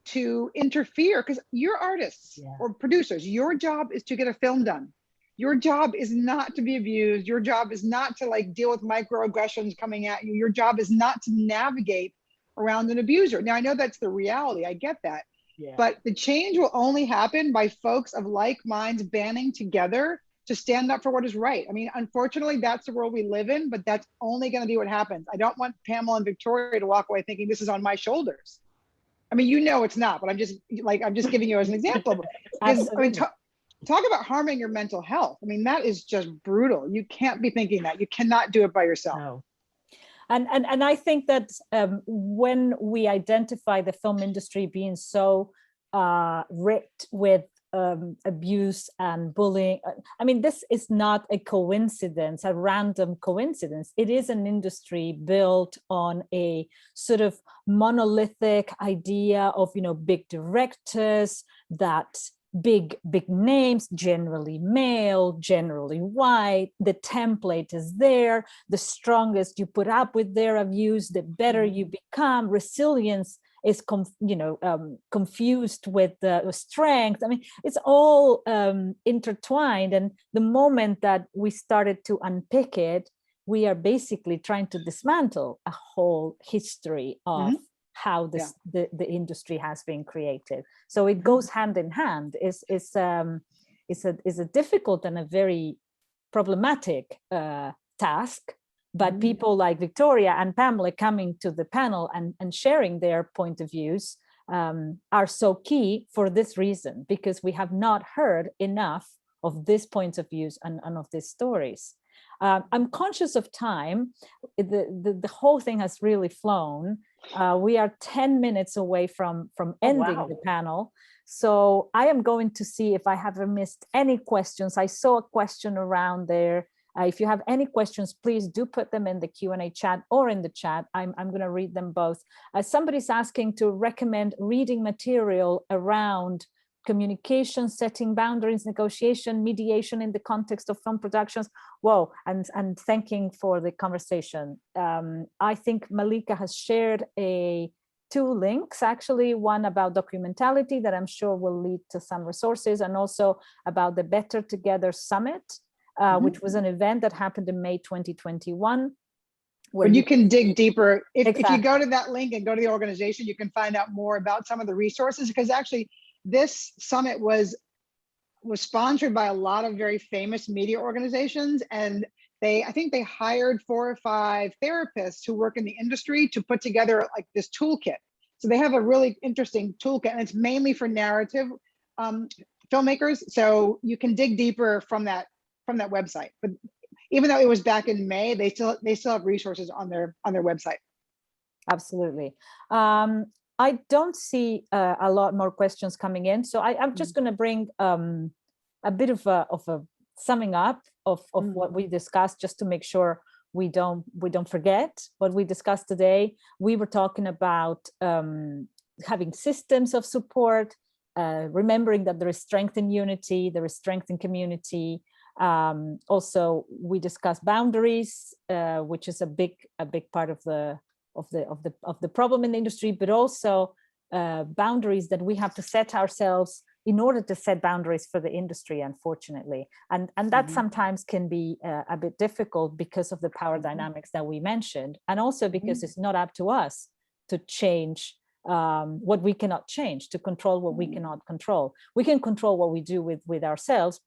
to interfere, because you're artists or producers. Your job is to get a film done. Your job is not to be abused. Your job is not to like deal with microaggressions coming at you. Your job is not to navigate around an abuser. Now, I know that's the reality. I get that. Yeah. But the change will only happen by folks of like minds banding together to stand up for what is right. I mean, unfortunately, that's the world we live in, but that's only going to be what happens. I don't want Pamela and Victoria to walk away thinking this is on my shoulders. I mean, it's not, but I'm just giving you as an example. Because, I mean, talk about harming your mental health. I mean, that is just brutal. You can't be thinking that. You cannot do it by yourself. No. And I think that when we identify the film industry being so ripped with abuse and bullying, I mean, this is not a coincidence, a random coincidence. It is an industry built on a sort of monolithic idea of, big directors, that big names, generally male, generally white. The template is there. The strongest you put up with their abuse, the better you become. Resilience is confused with strength. I mean, it's all intertwined. And the moment that we started to unpick it, we are basically trying to dismantle a whole history of how the industry has been created. So it goes hand in hand. It's a difficult and a very problematic task. But people like Victoria and Pamela coming to the panel and sharing their point of views are so key for this reason, because we have not heard enough of these points of views and of these stories. I'm conscious of time. The whole thing has really flown. We are 10 minutes away from ending the panel. So I am going to see if I have missed any questions. I saw a question around there. If you have any questions, please do put them in the Q&A chat or in the chat. I'm going to read them both. Somebody's asking to recommend reading material around communication, setting boundaries, negotiation, mediation in the context of film productions. Whoa, and thanking for the conversation. I think Malikkah has shared two links, actually, one about documentality that I'm sure will lead to some resources, and also about the Better Together Summit, which was an event that happened in May 2021. Where you can dig deeper. If you go to that link and go to the organization, you can find out more about some of the resources, because actually this summit was sponsored by a lot of very famous media organizations, and I think they hired 4 or 5 therapists who work in the industry to put together like this toolkit. So they have a really interesting toolkit, and it's mainly for narrative filmmakers. So you can dig deeper from that website. But even though it was back in May, they still have resources on their website. Absolutely. I don't see a lot more questions coming in, so I'm just going to bring a bit of a summing up of what we discussed, just to make sure we don't forget what we discussed today. We were talking about having systems of support, remembering that there is strength in unity, there is strength in community. Also, we discussed boundaries, which is a big part of the problem in the industry, but also boundaries that we have to set ourselves in order to set boundaries for the industry, unfortunately. And that sometimes can be a bit difficult because of the power dynamics that we mentioned, and also because it's not up to us to change what we cannot change, to control what we cannot control. We can control what we do with ourselves,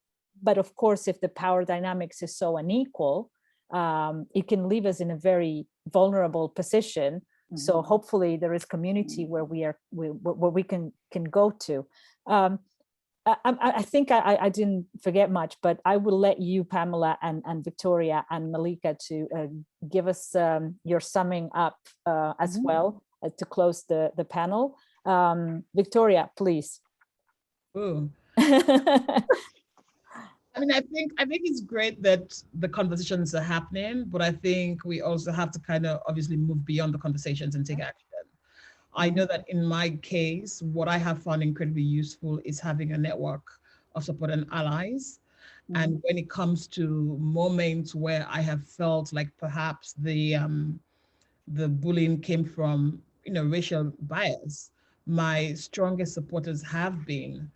but of course, if the power dynamics is so unequal, it can leave us in a very vulnerable position. So hopefully there is community where we can go to. I think I didn't forget much, but I will let you, Pamela and Victoria and Malikkah, to give us your summing up as well to close the panel. Victoria, please. Ooh. I mean, I think it's great that the conversations are happening, but I think we also have to kind of obviously move beyond the conversations and take action. I know that in my case, what I have found incredibly useful is having a network of support and allies. And when it comes to moments where I have felt like perhaps the bullying came from, racial bias, my strongest supporters have been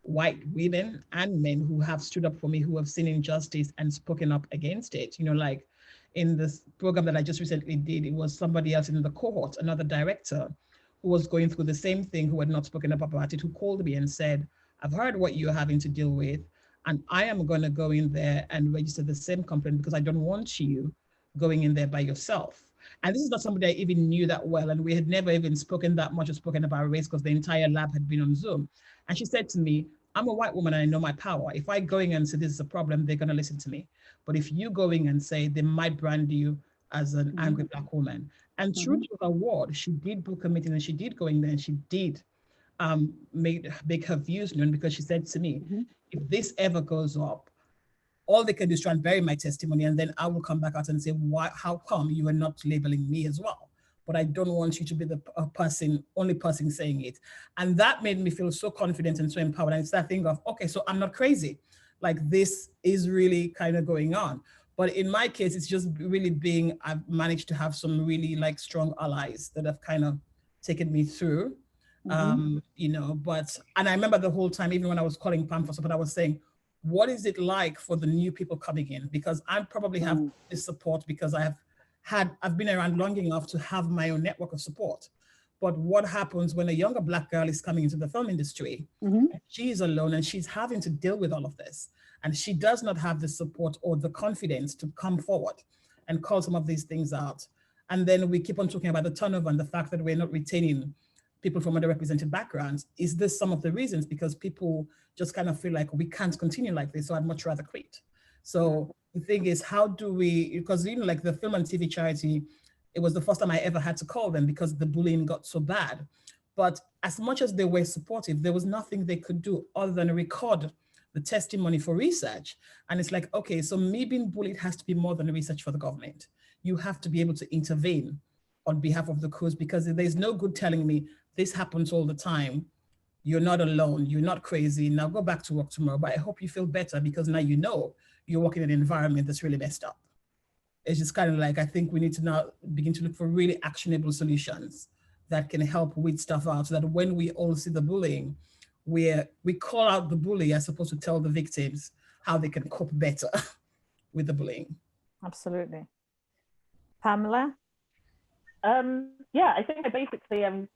white women and men who have stood up for me, who have seen injustice and spoken up against it. Like in this program that I just recently did, it was somebody else in the cohort, another director, who was going through the same thing, who had not spoken up about it, who called me and said, I've heard what you're having to deal with, and I am going to go in there and register the same complaint because I don't want you going in there by yourself. And this is not somebody I even knew that well, and we had never even spoken that much or spoken about race because the entire lab had been on Zoom. And she said to me, I'm a white woman and I know my power. If I go in and say this is a problem, they're going to listen to me. But if you go in and say, they might brand you as an angry Black woman. And true to her word, she did book a meeting and she did go in there and she did make her views known, because she said to me, if this ever goes up, all they can do is try and bury my testimony, and then I will come back out and say, why? How come you are not labeling me as well? But I don't want you to be the only person saying it. And that made me feel so confident and so empowered. And it's that thing of, okay, so I'm not crazy. Like, this is really kind of going on. But in my case, it's just really I've managed to have some really strong allies that have kind of taken me through, and I remember the whole time, even when I was calling Pam for support, I was saying, what is it like for the new people coming in? Because I probably have this support because I've been around long enough to have my own network of support. But what happens when a younger Black girl is coming into the film industry? She is alone and she's having to deal with all of this. And she does not have the support or the confidence to come forward and call some of these things out. And then we keep on talking about the turnover and the fact that we're not retaining people from underrepresented backgrounds. Is this some of the reasons? Because people just kind of feel like we can't continue like this, so I'd much rather quit. So the thing is, how do we, because like the film and TV charity, it was the first time I ever had to call them because the bullying got so bad. But as much as they were supportive, there was nothing they could do other than record the testimony for research. And it's like, okay, so me being bullied has to be more than research for the government. You have to be able to intervene on behalf of the cause, because there's no good telling me this happens all the time. You're not alone, you're not crazy, now go back to work tomorrow, but I hope you feel better because now you know you're working in an environment that's really messed up. It's just kind of like, I think we need to now begin to look for really actionable solutions that can help weed stuff out, so that when we all see the bullying, we call out the bully as opposed to tell the victims how they can cope better with the bullying. Absolutely. Pamela? Yeah, I think I basically am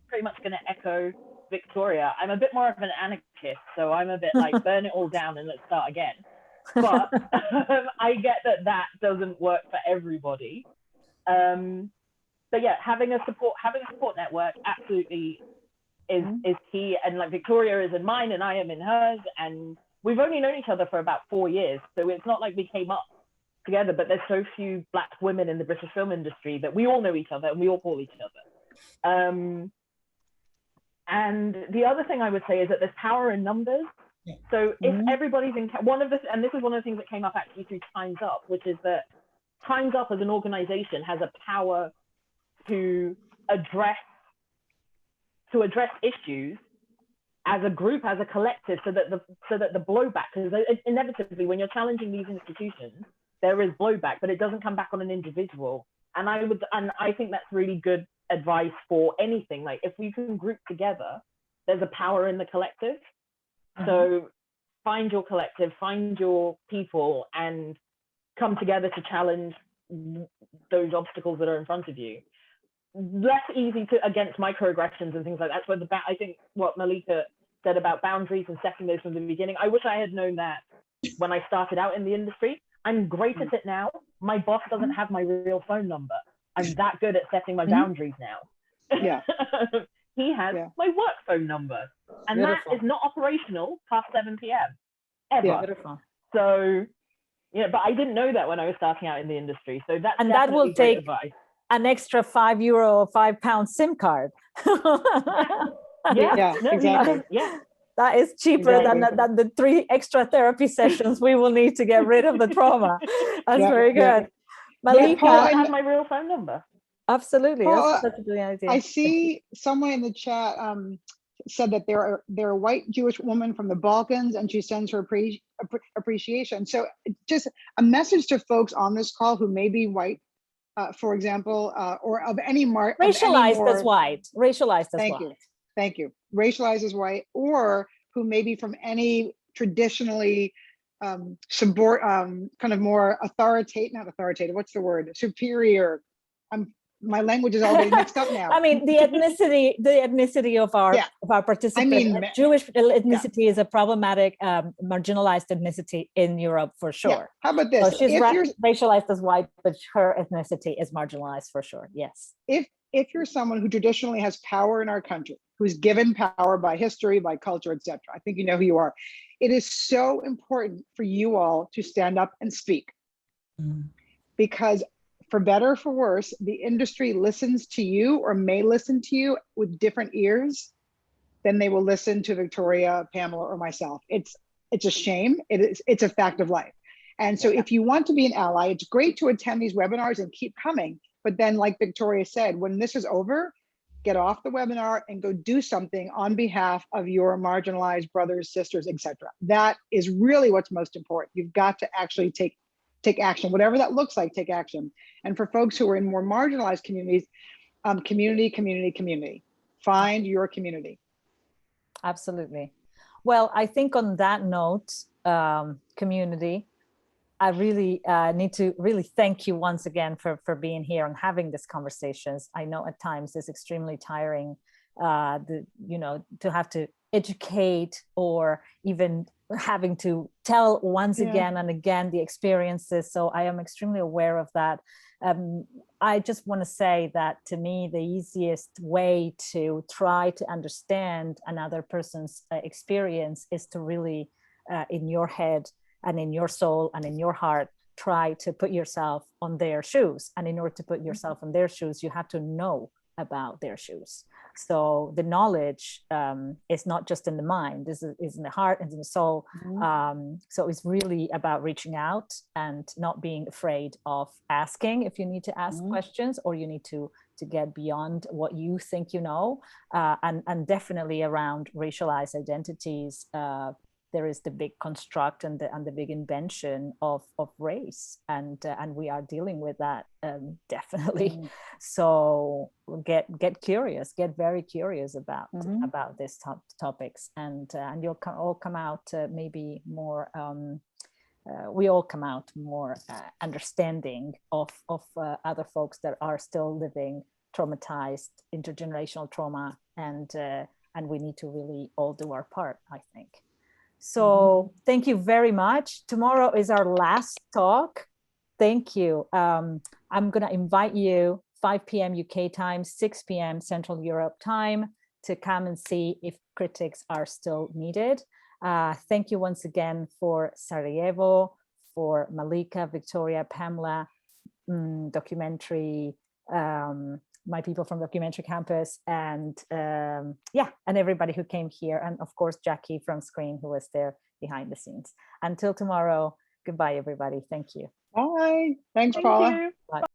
pretty much going to echo Victoria. I'm a bit more of an anarchist, so I'm a bit like burn it all down and let's start again. But I get that doesn't work for everybody. But yeah, having a support network absolutely is key. And like Victoria is in mine and I am in hers, and we've only known each other for about 4 years, so it's not like we came up together, but there's so few Black women in the British film industry that we all know each other and we all call each other. And the other thing I would say is that there's power in numbers. Yeah. So if everybody's in and this is one of the things that came up actually through Time's Up, which is that Time's Up as an organization has a power to address issues as a group, as a collective, so that the blowback, because inevitably when you're challenging these institutions, there is blowback, but it doesn't come back on an individual. And I think that's really good advice for anything. Like, if we can group together, there's a power in the collective. So find your collective, find your people, and come together to challenge those obstacles that are in front of you. Less easy against microaggressions and things like that. So I think what Malikkah said about boundaries and setting those from the beginning, I wish I had known that when I started out in the industry. I'm great at it now. My boss doesn't have my real phone number. I'm that good at setting my boundaries now. Yeah. He has my work phone number, and Beautiful. that is not operational past 7 p.m. ever. Yeah. Beautiful. So, but I didn't know that when I was starting out in the industry. So that's And that will great take advice. an extra €5 or £5 SIM card. Yeah, exactly. That is cheaper than the 3 extra therapy sessions we will need to get rid of the trauma. That's very good. Malikkah, Paula, I have my real phone number. Absolutely. Paula, That's such a brilliant idea. I see someone in the chat said that they're a white Jewish woman from the Balkans, and she sends her appreciation. So just a message to folks on this call who may be white, for example, or of any mark. Racialized as white. Racialized as Thank white. you. Thank you. Racialized as white, or who may be from any traditionally kind of more not authoritative, what's the word? Superior. My language is all getting mixed up now. I mean, the ethnicity of our participants. Jewish ethnicity is a problematic, marginalized ethnicity in Europe for sure. Yeah. How about this? So she's racialized as white, but her ethnicity is marginalized for sure. Yes. If you're someone who traditionally has power in our country, who's given power by history, by culture, etc., I think you know who you are. It is so important for you all to stand up and speak, because for better or for worse, the industry listens to you, or may listen to you, with different ears than they will listen to Victoria, Pamela, or myself. It's a shame. It's a fact of life. And so if you want to be an ally, it's great to attend these webinars and keep coming. But then, like Victoria said, when this is over, get off the webinar and go do something on behalf of your marginalized brothers, sisters, etc. That is really what's most important. You've got to actually take action, whatever that looks like. Take action. And for folks who are in more marginalized communities, community. Find your community. Absolutely. Well, I think on that note, community, I really need to really thank you once again for being here and having these conversations. I know at times it's extremely tiring, to have to educate, or even having to tell once again and again the experiences. So I am extremely aware of that. I just want to say that, to me, the easiest way to try to understand another person's experience is to really, in your head and in your soul and in your heart, try to put yourself on their shoes. And in order to put yourself on their shoes, you have to know about their shoes. So the knowledge is not just in the mind, is in the heart and in the soul. So it's really about reaching out and not being afraid of asking if you need to ask questions, or you need to get beyond what you think you know. And definitely around racialized identities, there is the big construct and the big invention of race, and we are dealing with that definitely. So get curious, get very curious about these topics, and you'll all come out maybe more. We all come out more understanding of other folks that are still living traumatized intergenerational trauma, and we need to really all do our part, I think. So thank you very much. Tomorrow is our last talk. Thank you. I'm going to invite you 5 p.m. UK time, 6 p.m. Central Europe time, to come and see if critics are still needed. Thank you once again for Sarajevo, for Malikkah, Victoria, Pamela, documentary, my people from Documentary Campus, and yeah, and everybody who came here, and of course Jackie from Screen, who was there behind the scenes. Until tomorrow, goodbye everybody. Thank you. Bye. Thanks, Thank Paula. you.